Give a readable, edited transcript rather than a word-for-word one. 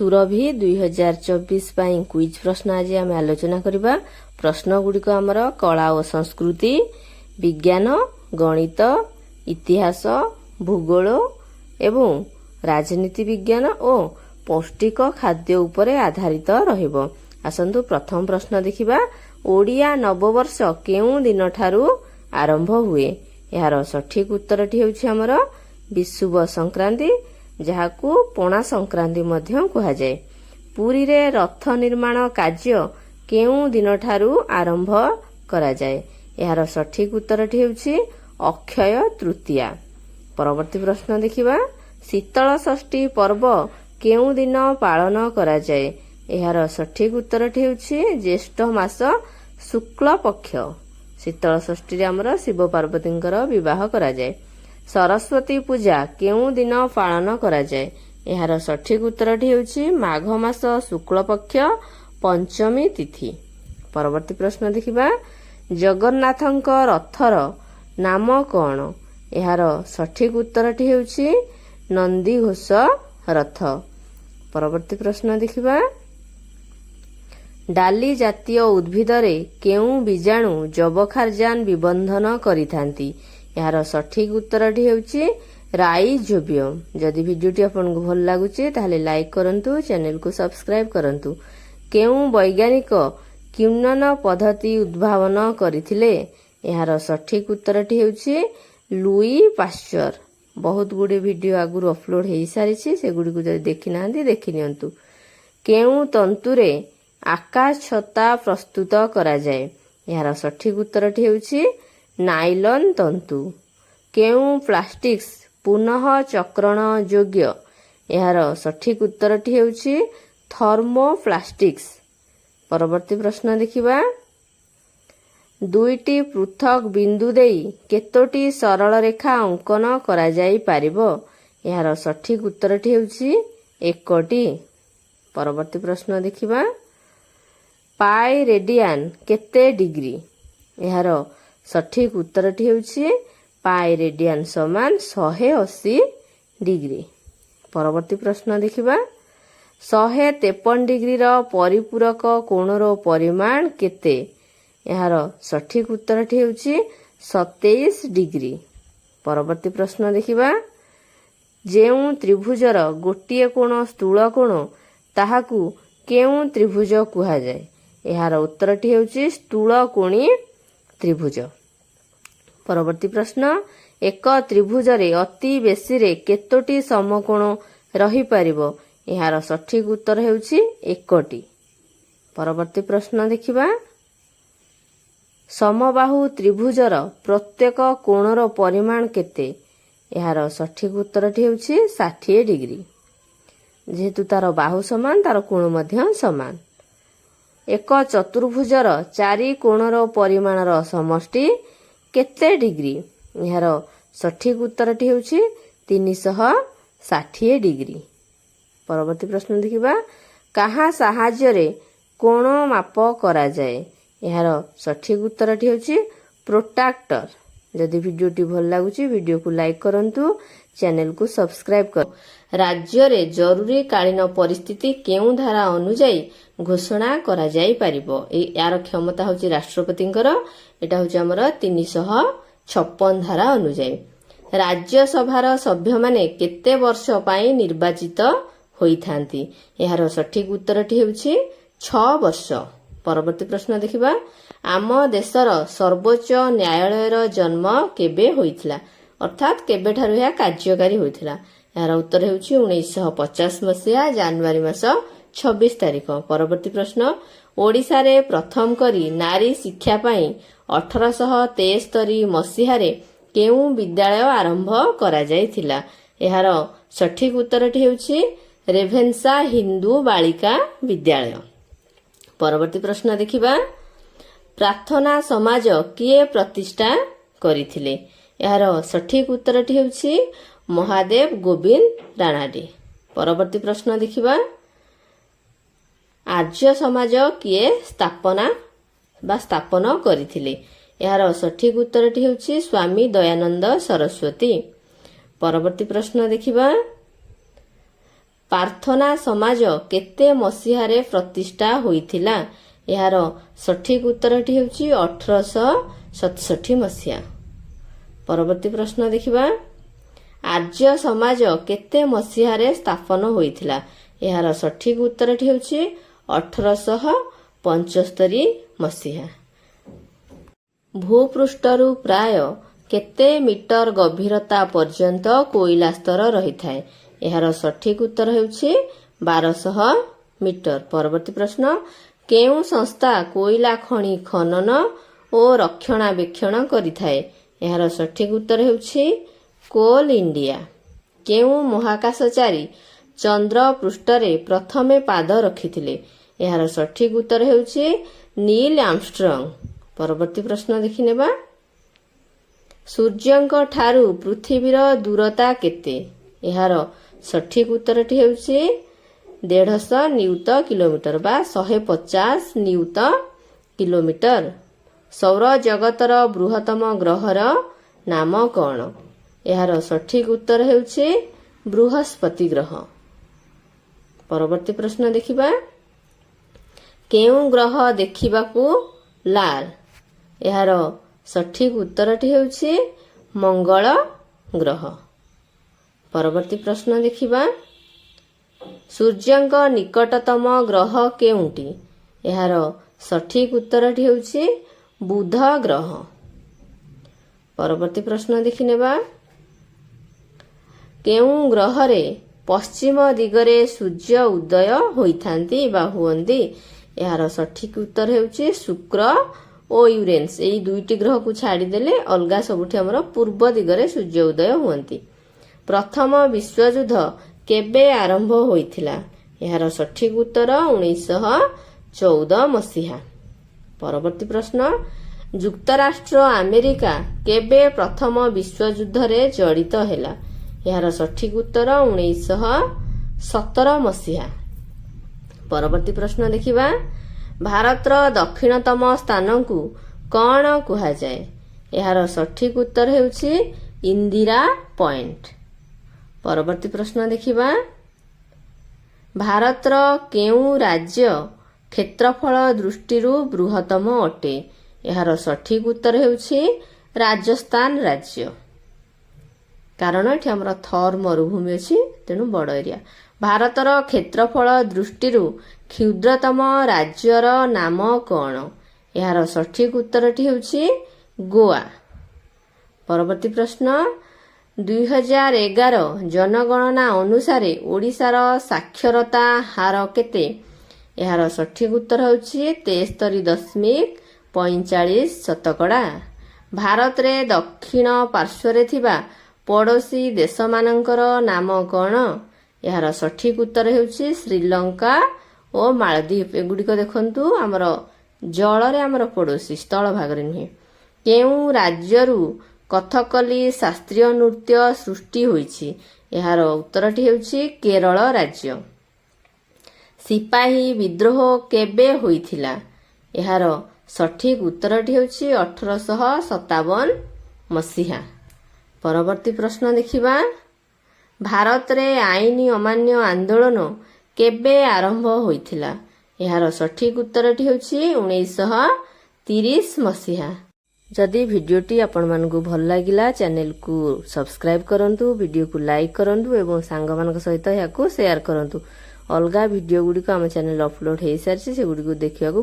ସୁରଭି 2024 ପାଇଁ କ୍ୱିଜ୍ ପ୍ରଶ୍ନ ଆଜି ଆମେ ଆଲୋଚନା କରିବା। ପ୍ରଶ୍ନଗୁଡ଼ିକ ଆମର କଳା ଓ ସଂସ୍କୃତି, ବିଜ୍ଞାନ, ଗଣିତ, ଇତିହାସ, ଭୂଗୋଳ ଏବଂ ରାଜନୀତି ବିଜ୍ଞାନ ଓ ପୌଷ୍ଟିକ ଖାଦ୍ୟ ଉପରେ ଆଧାରିତ ରହିବ। ଆସନ୍ତୁ ପ୍ରଥମ ପ୍ରଶ୍ନ ଦେଖିବା। ଓଡ଼ିଆ ନବବର୍ଷ କେଉଁ ଦିନଠାରୁ ଆରମ୍ଭ ହୁଏ? ଏହାର ସଠିକ ଉତ୍ତରଟି ହେଉଛି ଆମର ବିଷୁବ ସଂକ୍ରାନ୍ତି, ଯାହାକୁ ପଣା ସଂକ୍ରାନ୍ତି ମଧ୍ୟ କୁହାଯାଏ। ପୁରୀରେ ରଥ ନିର୍ମାଣ କାର୍ଯ୍ୟ କେଉଁ ଦିନଠାରୁ ଆରମ୍ଭ କରାଯାଏ? ଏହାର ସଠିକ ଉତ୍ତରଟି ହେଉଛି ଅକ୍ଷୟ ତୃତୀୟା। ପରବର୍ତ୍ତୀ ପ୍ରଶ୍ନ ଦେଖିବା। ଶୀତଳ ଷଷ୍ଠୀ ପର୍ବ କେଉଁ ଦିନ ପାଳନ କରାଯାଏ? ଏହାର ସଠିକ ଉତ୍ତରଟି ହେଉଛି ଜ୍ୟେଷ୍ଠ ମାସ ଶୁକ୍ଳ ପକ୍ଷ। ଶୀତଳ ଷଷ୍ଠୀରେ ଆମର ଶିବ ପାର୍ବତୀଙ୍କର ବିବାହ କରାଯାଏ। ସରସ୍ୱତୀ ପୂଜା କେଉଁ ଦିନ ପାଳନ କରାଯାଏ? ଏହାର ସଠିକ ଉତ୍ତରଟି ହେଉଛି ମାଘ ମାସ ଶୁକ୍ଳପକ୍ଷ ପଞ୍ଚମୀ ତିଥି। ପରବର୍ତ୍ତୀ ପ୍ରଶ୍ନ ଦେଖିବା। ଜଗନ୍ନାଥଙ୍କ ରଥର ନାମ କ'ଣ? ଏହାର ସଠିକ ଉତ୍ତରଟି ହେଉଛି ନନ୍ଦିଘୋଷ ରଥ। ପରବର୍ତ୍ତୀ ପ୍ରଶ୍ନ ଦେଖିବା। ଡାଲି ଜାତୀୟ ଉଦ୍ଭିଦରେ କେଉଁ ବୀଜାଣୁ ଯବକ୍ଷାରଜାନ ବିବନ୍ଧନ କରିଥାନ୍ତି? ଏହାର ସଠିକ ଉତ୍ତରଟି ହେଉଛି ରାଇଜୋବିୟମ। ଯଦି ଭିଡ଼ିଓଟି ଆପଣଙ୍କୁ ଭଲ ଲାଗୁଛି ତାହେଲେ ଲାଇକ୍ କରନ୍ତୁ, ଚ୍ୟାନେଲକୁ ସବସ୍କ୍ରାଇବ କରନ୍ତୁ। କେଉଁ ବୈଜ୍ଞାନିକ କିଣ୍ୱନ ପଦ୍ଧତି ଉଦ୍ଭାବନ କରିଥିଲେ? ଏହାର ସଠିକ ଉତ୍ତରଟି ହେଉଛି ଲୁଇ ପାଶ୍ଚର। ବହୁତ ଗୁଡ଼ିଏ ଭିଡ଼ିଓ ଆଗରୁ ଅପଲୋଡ଼ ହୋଇସାରିଛି, ସେଗୁଡ଼ିକୁ ଯଦି ଦେଖିନାହାନ୍ତି ଦେଖିନିଅନ୍ତୁ। କେଉଁ ତନ୍ତୁରେ ଆକାଶ ଛତା ପ୍ରସ୍ତୁତ କରାଯାଏ? ଏହାର ସଠିକ ଉତ୍ତରଟି ହେଉଛି ନାଇଲନ ତନ୍ତୁ। କେଉଁ ପ୍ଲାଷ୍ଟିକ୍ସ ପୁନଃ ଚକ୍ରଣ ଯୋଗ୍ୟ? ଏହାର ସଠିକ ଉତ୍ତରଟି ହେଉଛି ଥର୍ମୋପ୍ଲାଷ୍ଟିକ୍ସ। ପରବର୍ତ୍ତୀ ପ୍ରଶ୍ନ ଦେଖିବା। ଦୁଇଟି ପୃଥକ ବିନ୍ଦୁ ଦେଇ କେତୋଟି ସରଳ ରେଖା ଅଙ୍କନ କରାଯାଇପାରିବ? ଏହାର ସଠିକ ଉତ୍ତରଟି ହେଉଛି 1ଟି। ପରବର୍ତ୍ତୀ ପ୍ରଶ୍ନ ଦେଖିବା। ପାଇ ରେଡିଆନ କେତେ ଡିଗ୍ରୀ? ଏହାର ସଠିକ ଉତ୍ତରଟି ହେଉଛି ପାଇ ରେଡିଆନ ସମାନ 180 ଡିଗ୍ରୀ। ପରବର୍ତ୍ତୀ ପ୍ରଶ୍ନ ଦେଖିବା। 153 ଡିଗ୍ରୀର ପରିପୂରକ କୋଣର ପରିମାଣ କେତେ? ଏହାର ସଠିକ ଉତ୍ତରଟି ହେଉଛି 27 ଡିଗ୍ରୀ। ପରବର୍ତ୍ତୀ ପ୍ରଶ୍ନ ଦେଖିବା। ଯେଉଁ ତ୍ରିଭୁଜର ଗୋଟିଏ କୋଣ ସ୍ଥୂଳ କୋଣ ତାହାକୁ କେଉଁ ତ୍ରିଭୁଜ କୁହାଯାଏ? ଏହାର ଉତ୍ତରଟି ହେଉଛି ସ୍ଥୂଳକୋଣୀ ତ୍ରିଭୁଜ। ପରବର୍ତ୍ତୀ ପ୍ରଶ୍ନ। ଏକ ତ୍ରିଭୁଜରେ ଅତି ବେଶୀରେ କେତୋଟି ସମକୋଣ ରହିପାରିବ? ଏହାର ସଠିକ ଉତ୍ତର ହେଉଛି 1ଟି। ପରବର୍ତ୍ତୀ ପ୍ରଶ୍ନ ଦେଖିବା। ସମବାହୁ ତ୍ରିଭୁଜର ପ୍ରତ୍ୟେକ କୋଣର ପରିମାଣ କେତେ? ଏହାର ସଠିକ ଉତ୍ତରଟି ହେଉଛି 60 ଡିଗ୍ରୀ। ଯେହେତୁ ତାର ବାହୁ ସମାନ, ତାର କୋଣ ମଧ୍ୟ ସମାନ। ଏକ ଚତୁର୍ଭୁଜର 4 କୋଣର ପରିମାଣର ସମଷ୍ଟି କେତେ ଡିଗ୍ରୀ? ଏହାର ସଠିକ ଉତ୍ତରଟି ହେଉଛି 360 ଡିଗ୍ରୀ। ପରବର୍ତ୍ତୀ ପ୍ରଶ୍ନ ଦେଖିବା। କାହା ସାହାଯ୍ୟରେ କୋଣ ମାପ କରାଯାଏ? ଏହାର ସଠିକ ଉତ୍ତରଟି ହେଉଛି ପ୍ରୋଟ୍ରାକ୍ଟର। ଯଦି ଭିଡ଼ିଓଟି ଭଲ ଲାଗୁଛି ଭିଡ଼ିଓକୁ ଲାଇକ୍ କରନ୍ତୁ, ଚ୍ୟାନେଲକୁ ସବସ୍କ୍ରାଇବ କରନ୍ତୁ। ରାଜ୍ୟରେ ଜରୁରୀକାଳୀନ ପରିସ୍ଥିତି କେଉଁ ଧାରା ଅନୁଯାୟୀ ଘୋଷଣା କରାଯାଇପାରିବ? ଏହାର କ୍ଷମତା ହେଉଛି ରାଷ୍ଟ୍ରପତିଙ୍କର। ଏଟା ହେଉଛି ଆମର 356 ଧାରା ଅନୁଯାୟୀ। ରାଜ୍ୟସଭାର ସଭ୍ୟମାନେ କେତେ ବର୍ଷ ପାଇଁ ନିର୍ବାଚିତ ହୋଇଥାନ୍ତି? ଏହାର ସଠିକ ଉତ୍ତରଟି ହେଉଛି 6 ବର୍ଷ। ପରବର୍ତ୍ତୀ ପ୍ରଶ୍ନ ଦେଖିବା। ଆମ ଦେଶର ସର୍ବୋଚ୍ଚ ନ୍ୟାୟାଳୟର ଜନ୍ମ କେବେ ହୋଇଥିଲା? ଅର୍ଥାତ୍ କେବେଠାରୁ ଏହା କାର୍ଯ୍ୟକାରୀ ହୋଇଥିଲା? ଏହାର ଉତ୍ତର ହେଉଛି 1950 ମସିହା ଜାନୁଆରୀ ମାସ 26 ତାରିଖ। ପରବର୍ତ୍ତୀ ପ୍ରଶ୍ନ। ଓଡ଼ିଶାରେ ପ୍ରଥମ କରି ନାରୀ ଶିକ୍ଷା ପାଇଁ 1873 ମସିହାରେ କେଉଁ ବିଦ୍ୟାଳୟ ଆରମ୍ଭ କରାଯାଇଥିଲା? ଏହାର ସଠିକ ଉତ୍ତରଟି ହେଉଛି ରେଭେନ୍ସା ହିନ୍ଦୁ ବାଳିକା ବିଦ୍ୟାଳୟ। ପରବର୍ତ୍ତୀ ପ୍ରଶ୍ନ ଦେଖିବା। ପ୍ରାର୍ଥନା ସମାଜ କିଏ ପ୍ରତିଷ୍ଠା କରିଥିଲେ? ଏହାର ସଠିକ ଉତ୍ତରଟି ହେଉଛି ମହାଦେବ ଗୋବିନ୍ଦ ରାଣାଡେ। ପରବର୍ତ୍ତୀ ପ୍ରଶ୍ନ ଦେଖିବା। ଆର୍ଯ୍ୟ ସମାଜ କିଏ ସ୍ଥାପନ କରିଥିଲେ? ଏହାର ସଠିକ ଉତ୍ତରଟି ହେଉଛି ସ୍ୱାମୀ ଦୟାନନ୍ଦ ସରସ୍ୱତୀ। ପରବର୍ତ୍ତୀ ପ୍ରଶ୍ନ ଦେଖିବା। ପ୍ରାର୍ଥନା ସମାଜ କେତେ ମସିହାରେ ପ୍ରତିଷ୍ଠା ହୋଇଥିଲା? ଏହାର ସଠିକ ଉତ୍ତରଟି ହେଉଛି 1867 ମସିହା। ପରବର୍ତ୍ତୀ ପ୍ରଶ୍ନ ଦେଖିବା। ଆର୍ଯ୍ୟ ସମାଜ କେତେ ମସିହାରେ ସ୍ଥାପନ ହୋଇଥିଲା? ଏହାର ସଠିକ ଉତ୍ତରଟି ହେଉଛି 1875 ମସିହା। ଭୂପୃଷ୍ଠରୁ ପ୍ରାୟ କେତେ ମିଟର ଗଭୀରତା ପର୍ଯ୍ୟନ୍ତ କୋଇଲା ସ୍ତର ରହିଥାଏ? ଏହାର ସଠିକ ଉତ୍ତର ହେଉଛି 1200 ମିଟର। ପରବର୍ତ୍ତୀ ପ୍ରଶ୍ନ। କେଉଁ ସଂସ୍ଥା କୋଇଲା ଖଣି ଖନନ ଓ ରକ୍ଷଣାବେକ୍ଷଣ କରିଥାଏ? ଏହାର ସଠିକ ଉତ୍ତର ହେଉଛି କୋଲ ଇଣ୍ଡିଆ। କେଉଁ ମହାକାଶଚାରୀ ଚନ୍ଦ୍ର ପୃଷ୍ଠରେ ପ୍ରଥମେ ପାଦ ରଖିଥିଲେ? ଏହାର ସଠିକ ଉତ୍ତର ହେଉଛି ନୀଲ ଆର୍ମଷ୍ଟ୍ରଙ୍ଗ। ପରବର୍ତ୍ତୀ ପ୍ରଶ୍ନ ଦେଖିନେବା। ସୂର୍ଯ୍ୟଙ୍କ ଠାରୁ ପୃଥିବୀର ଦୂରତା କେତେ? ଏହାର ସଠିକ ଉତ୍ତରଟି ହେଉଛି 150 ନିୟୁତ କିଲୋମିଟର ବା 150 ନିୟୁତ କିଲୋମିଟର। ସୌର ଜଗତର ବୃହତ୍ତମ ଗ୍ରହର ନାମ କ'ଣ? ଏହାର ସଠିକ ଉତ୍ତର ହେଉଛି ବୃହସ୍ପତି ଗ୍ରହ। ପରବର୍ତ୍ତୀ ପ୍ରଶ୍ନ ଦେଖିବା। କେଉଁ ଗ୍ରହ ଦେଖିବାକୁ ଲାଲ? ଏହାର ସଠିକ ଉତ୍ତରଟି ହେଉଛି ମଙ୍ଗଳ ଗ୍ରହ। ପରବର୍ତ୍ତୀ ପ୍ରଶ୍ନ ଦେଖିବା। ସୂର୍ଯ୍ୟଙ୍କ ନିକଟତମ ଗ୍ରହ କେଉଁଟି? ଏହାର ସଠିକ ଉତ୍ତରଟି ହେଉଛି ବୁଧ ଗ୍ରହ। ପରବର୍ତ୍ତୀ ପ୍ରଶ୍ନ ଦେଖିନେବା। କେଉଁ ଗ୍ରହରେ ପଶ୍ଚିମ ଦିଗରେ ସୂର୍ଯ୍ୟ ଉଦୟ ହୋଇଥାନ୍ତି ବା ହୁଅନ୍ତି? ଏହାର ସଠିକ ଉତ୍ତର ହେଉଛି ଶୁକ୍ର ଓ ୟୁରେନସ୍। ଏହି ଦୁଇଟି ଗ୍ରହକୁ ଛାଡ଼ିଦେଲେ ଅଲଗା ସବୁଠି ଆମର ପୂର୍ବ ଦିଗରେ ସୂର୍ଯ୍ୟ ଉଦୟ ହୁଅନ୍ତି। ପ୍ରଥମ ବିଶ୍ୱଯୁଦ୍ଧ କେବେ ଆରମ୍ଭ ହୋଇଥିଲା? ଏହାର ସଠିକ ଉତ୍ତର 1914 ମସିହା। ପରବର୍ତ୍ତୀ ପ୍ରଶ୍ନ। ଯୁକ୍ତରାଷ୍ଟ୍ର ଆମେରିକା କେବେ ପ୍ରଥମ ବିଶ୍ୱଯୁଦ୍ଧରେ ଜଡ଼ିତ ହେଲା? ଏହାର ସଠିକ ଉତ୍ତର 1917 ମସିହା। ପରବର୍ତ୍ତୀ ପ୍ରଶ୍ନ ଦେଖିବା। ଭାରତର ଦକ୍ଷିଣତମ ସ୍ଥାନକୁ କ'ଣ କୁହାଯାଏ? ଏହାର ସଠିକ ଉତ୍ତର ହେଉଛି ଇନ୍ଦିରା ପଏଣ୍ଟ। ପରବର୍ତ୍ତୀ ପ୍ରଶ୍ନ ଦେଖିବା। ଭାରତର କେଉଁ ରାଜ୍ୟ କ୍ଷେତ୍ରଫଳ ଦୃଷ୍ଟିରୁ ବୃହତ୍ତମ ଅଟେ? ଏହାର ସଠିକ ଉତ୍ତର ହେଉଛି ରାଜସ୍ଥାନ ରାଜ୍ୟ। କାରଣ ଏଠି ଆମର ଥର୍ ମରୁଭୂମି ଅଛି, ତେଣୁ ବଡ଼ ଏରିଆ। ଭାରତର କ୍ଷେତ୍ରଫଳ ଦୃଷ୍ଟିରୁ କ୍ଷୁଦ୍ରତମ ରାଜ୍ୟର ନାମ କ'ଣ? ଏହାର ସଠିକ ଉତ୍ତରଟି ହେଉଛି ଗୋଆ। ପରବର୍ତ୍ତୀ ପ୍ରଶ୍ନ। 2011 ଜନଗଣନା ଅନୁସାରେ ଓଡ଼ିଶାର ସାକ୍ଷରତା ହାର କେତେ? ଏହାର ସଠିକ ଉତ୍ତର ହେଉଛି 73.45%। ଭାରତରେ ଦକ୍ଷିଣ ପାର୍ଶ୍ୱରେ ଥିବା ପଡ଼ୋଶୀ ଦେଶମାନଙ୍କର ନାମ କ'ଣ? ଏହାର ସଠିକ ଉତ୍ତର ହେଉଛି ଶ୍ରୀଲଙ୍କା ଓ ମାଳଦ୍ୱୀପ। ଏଗୁଡ଼ିକ ଦେଖନ୍ତୁ ଆମର ଜଳରେ ଆମର ପଡ଼ୋଶୀ, ସ୍ଥଳ ଭାଗରେ ନୁହେଁ। କେଉଁ ରାଜ୍ୟରୁ କଥକଲି ଶାସ୍ତ୍ରୀୟ ନୃତ୍ୟ ସୃଷ୍ଟି ହୋଇଛି? ଏହାର ଉତ୍ତରଟି ହେଉଛି କେରଳ ରାଜ୍ୟ। ସିପାହୀ ବିଦ୍ରୋହ କେବେ ହୋଇଥିଲା? ଏହାର ସଠିକ ଉତ୍ତରଟି ହେଉଛି 1857 ମସିହା। ପରବର୍ତ୍ତୀ ପ୍ରଶ୍ନ ଦେଖିବା। ଭାରତରେ ଆଇନ ଅମାନ୍ୟ ଆନ୍ଦୋଳନ କେବେ ଆରମ୍ଭ ହୋଇଥିଲା? ଏହାର ସଠିକ ଉତ୍ତରଟି ହେଉଛି 1930 ମସିହା। ଯଦି ଭିଡ଼ିଓଟି ଆପଣମାନଙ୍କୁ ଭଲ ଲାଗିଲା ଚ୍ୟାନେଲକୁ ସବସ୍କ୍ରାଇବ୍ କରନ୍ତୁ, ଭିଡ଼ିଓକୁ ଲାଇକ୍ କରନ୍ତୁ ଏବଂ ସାଙ୍ଗମାନଙ୍କ ସହିତ ଏହାକୁ ସେୟାର କରନ୍ତୁ। ଅଲଗା ଭିଡ଼ିଓ ଗୁଡ଼ିକ ଆମ ଚ୍ୟାନେଲ ଅପଲୋଡ଼ ହୋଇସାରିଛି, ସେଗୁଡ଼ିକୁ ଦେଖିବାକୁ